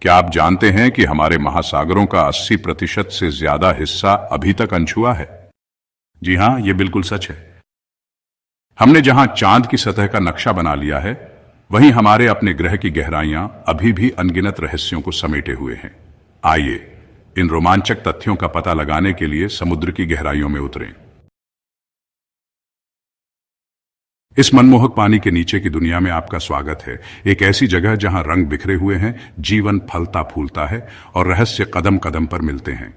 क्या आप जानते हैं कि हमारे महासागरों का 80% से ज्यादा हिस्सा अभी तक अनछुआ है? जी हां, यह बिल्कुल सच है। हमने जहां चांद की सतह का नक्शा बना लिया है, वहीं हमारे अपने ग्रह की गहराइयां अभी भी अनगिनत रहस्यों को समेटे हुए हैं। आइए इन रोमांचक तथ्यों का पता लगाने के लिए समुद्र की गहराइयों में उतरें। इस मनमोहक पानी के नीचे की दुनिया में आपका स्वागत है। एक ऐसी जगह जहां रंग बिखरे हुए हैं, जीवन फलता फूलता है और रहस्य कदम कदम पर मिलते हैं।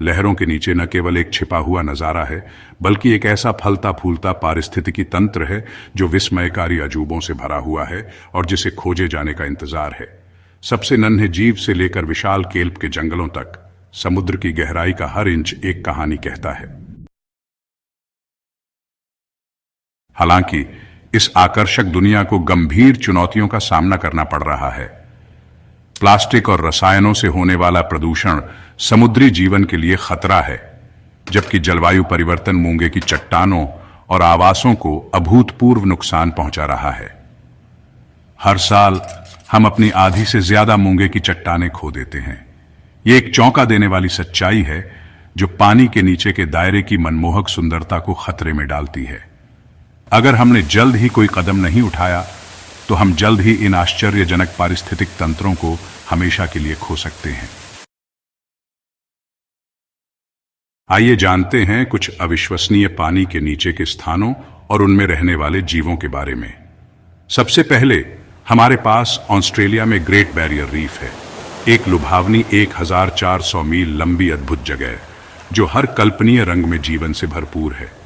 लहरों के नीचे न केवल एक छिपा हुआ नजारा है, बल्कि एक ऐसा फलता फूलता पारिस्थितिकी तंत्र है जो विस्मयकारी अजूबों से भरा हुआ है और जिसे खोजे जाने का इंतजार है। सबसे नन्हे जीव से लेकर विशाल केल्प के जंगलों तक, समुद्र की गहराई का हर इंच एक कहानी कहता है। हालांकि इस आकर्षक दुनिया को गंभीर चुनौतियों का सामना करना पड़ रहा है। प्लास्टिक और रसायनों से होने वाला प्रदूषण समुद्री जीवन के लिए खतरा है, जबकि जलवायु परिवर्तन मूंगे की चट्टानों और आवासों को अभूतपूर्व नुकसान पहुंचा रहा है। हर साल हम अपनी आधी से ज्यादा मूंगे की चट्टानें खो देते हैं। यह एक चौंका देने वाली सच्चाई है जो पानी के नीचे के दायरे की मनमोहक सुंदरता को खतरे में डालती है। अगर हमने जल्द ही कोई कदम नहीं उठाया, तो हम जल्द ही इन आश्चर्यजनक पारिस्थितिक तंत्रों को हमेशा के लिए खो सकते हैं। आइए जानते हैं कुछ अविश्वसनीय पानी के नीचे के स्थानों और उनमें रहने वाले जीवों के बारे में। सबसे पहले हमारे पास ऑस्ट्रेलिया में ग्रेट बैरियर रीफ है, एक लुभावनी 1400 मील लंबी अद्भुत जगह जो हर कल्पनीय रंग में जीवन से भरपूर है।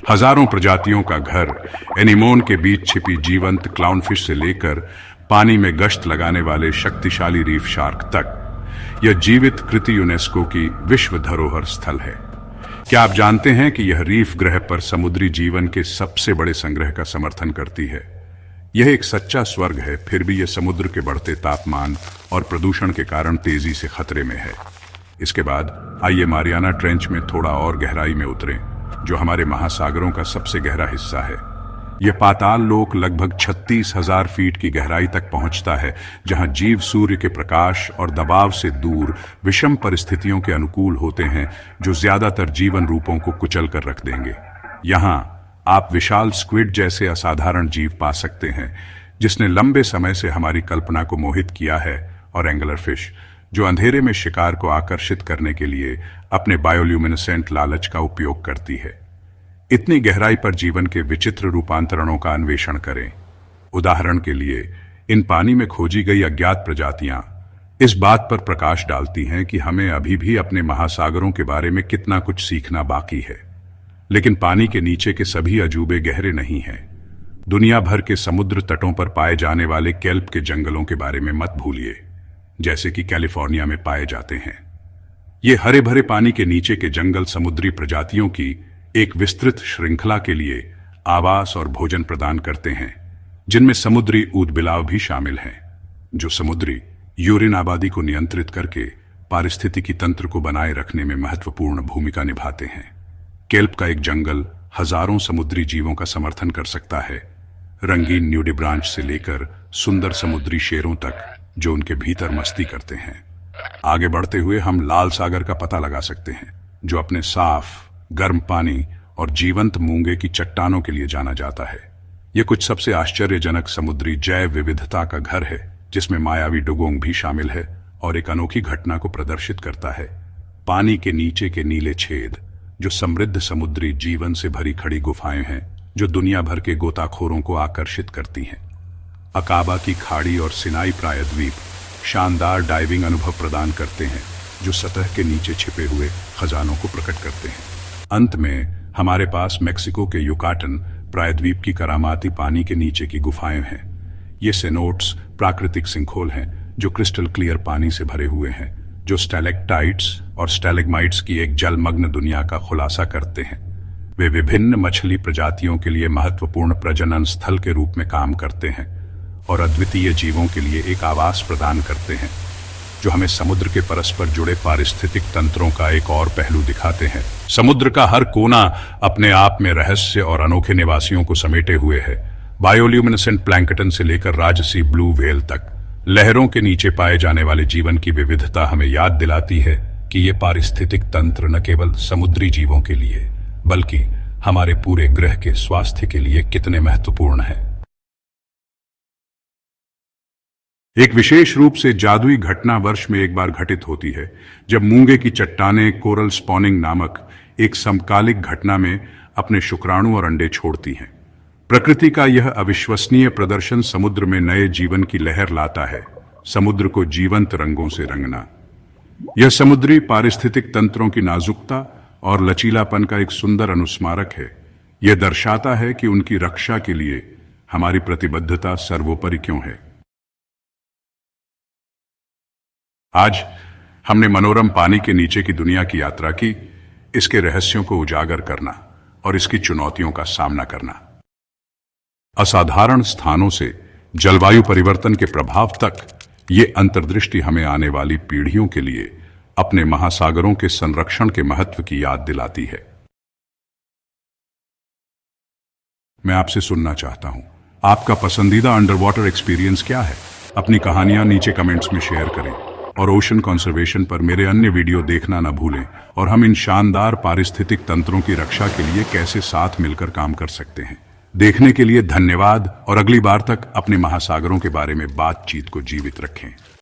हजारों प्रजातियों का घर, एनीमोन के बीच छिपी जीवंत क्लाउनफिश से लेकर पानी में गश्त लगाने वाले शक्तिशाली रीफ शार्क तक, यह जीवित कृति यूनेस्को की विश्व धरोहर स्थल है। क्या आप जानते हैं कि यह रीफ ग्रह पर समुद्री जीवन के सबसे बड़े संग्रह का समर्थन करती है? यह एक सच्चा स्वर्ग है, फिर भी यह समुद्र के बढ़ते तापमान और प्रदूषण के कारण तेजी से खतरे में है। इसके बाद आइए मारियाना ट्रेंच में थोड़ा और गहराई में उतरें, जो हमारे महासागरों का सबसे गहरा हिस्सा है। यह पाताल लोक लगभग 36,000 फीट की गहराई तक पहुंचता है, जहां जीव सूर्य के प्रकाश और दबाव से दूर विषम परिस्थितियों के अनुकूल होते हैं, जो ज्यादातर जीवन रूपों को कुचल कर रख देंगे। यहां आप विशाल स्क्विड जैसे असाधारण जीव पा सकते हैं, जिसने लंबे समय से हमारी कल्पना को मोहित किया है, और एंगलर फिश, जो अंधेरे में शिकार को आकर्षित करने के लिए अपने बायोल्यूमिनेसेंट लालच का उपयोग करती है। इतनी गहराई पर जीवन के विचित्र रूपांतरणों का अन्वेषण करें। उदाहरण के लिए, इन पानी में खोजी गई अज्ञात प्रजातियां इस बात पर प्रकाश डालती हैं कि हमें अभी भी अपने महासागरों के बारे में कितना कुछ सीखना बाकी है। लेकिन पानी के नीचे के सभी अजूबे गहरे नहीं हैं। दुनिया भर के समुद्र तटों पर पाए जाने वाले केल्प के जंगलों के बारे में मत भूलिए, जैसे कि कैलिफोर्निया में पाए जाते हैं। ये हरे भरे पानी के नीचे के जंगल समुद्री प्रजातियों की एक विस्तृत श्रृंखला के लिए आवास और भोजन प्रदान करते हैं, जिनमें समुद्री ऊदबिलाव भी शामिल हैं, जो समुद्री यूरिन आबादी को नियंत्रित करके पारिस्थितिकी तंत्र को बनाए रखने में महत्वपूर्ण भूमिका निभाते हैं। केल्प का एक जंगल हजारों समुद्री जीवों का समर्थन कर सकता है, रंगीन न्यूडिब्रांच से लेकर सुंदर समुद्री शेरों तक, जो उनके भीतर मस्ती करते हैं। आगे बढ़ते हुए हम लाल सागर का पता लगा सकते हैं, जो अपने साफ गर्म पानी और जीवंत मूंगे की चट्टानों के लिए जाना जाता है। यह कुछ सबसे आश्चर्यजनक समुद्री जैव विविधता का घर है, जिसमें मायावी डुगोंग भी शामिल है और एक अनोखी घटना को प्रदर्शित करता है। पानी के नीचे के नीले छेद, जो समृद्ध समुद्री जीवन से भरी खड़ी गुफाएं हैं, जो दुनिया भर के गोताखोरों को आकर्षित करती हैं। अकाबा की खाड़ी और सिनाई प्रायद्वीप शानदार डाइविंग अनुभव प्रदान करते हैं, जो सतह के नीचे छिपे हुए खजानों को प्रकट करते हैं। अंत में हमारे पास मेक्सिको के युकाटन प्रायद्वीप की करामाती पानी के नीचे की गुफाएं हैं। ये सेनोट्स प्राकृतिक सिंखोल हैं, जो क्रिस्टल क्लियर पानी से भरे हुए हैं, जो स्टैलेक्टाइट्स और स्टैलेग्माइट्स की एक जलमग्न दुनिया का खुलासा करते हैं। वे विभिन्न मछली प्रजातियों के लिए महत्वपूर्ण प्रजनन स्थल के रूप में काम करते हैं और अद्वितीय जीवों के लिए एक आवास प्रदान करते हैं, जो हमें समुद्र के परस्पर जुड़े पारिस्थितिक तंत्रों का एक और पहलू दिखाते हैं। समुद्र का हर कोना अपने आप में रहस्य और अनोखे निवासियों को समेटे हुए है। बायोल्यूमिनेसेंट प्लैंकटन से लेकर राजसी ब्लू व्हेल तक, लहरों के नीचे पाए जाने वाले जीवन की विविधता हमें याद दिलाती है कि ये पारिस्थितिक तंत्र न केवल समुद्री जीवों के लिए बल्कि हमारे पूरे ग्रह के स्वास्थ्य के लिए कितने महत्वपूर्ण है। एक विशेष रूप से जादुई घटना वर्ष में एक बार घटित होती है जब मूंगे की चट्टानें कोरल स्पॉनिंग नामक एक समकालिक घटना में अपने शुक्राणु और अंडे छोड़ती हैं। प्रकृति का यह अविश्वसनीय प्रदर्शन समुद्र में नए जीवन की लहर लाता है, समुद्र को जीवंत रंगों से रंगना। यह समुद्री पारिस्थितिक तंत्रों की नाजुकता और लचीलापन का एक सुंदर अनुस्मारक है। यह दर्शाता है कि उनकी रक्षा के लिए हमारी प्रतिबद्धता सर्वोपरि क्यों है। आज हमने मनोरम पानी के नीचे की दुनिया की यात्रा की, इसके रहस्यों को उजागर करना और इसकी चुनौतियों का सामना करना। असाधारण स्थानों से जलवायु परिवर्तन के प्रभाव तक ये अंतर्दृष्टि हमें आने वाली पीढ़ियों के लिए अपने महासागरों के संरक्षण के महत्व की याद दिलाती है। मैं आपसे सुनना चाहता हूं, आपका पसंदीदा अंडर वाटर एक्सपीरियंस क्या है? अपनी कहानियां नीचे कमेंट्स में शेयर करें और ओशन कंजर्वेशन पर मेरे अन्य वीडियो देखना न भूलें और हम इन शानदार पारिस्थितिक तंत्रों की रक्षा के लिए कैसे साथ मिलकर काम कर सकते हैं। देखने के लिए धन्यवाद और अगली बार तक अपने महासागरों के बारे में बातचीत को जीवित रखें।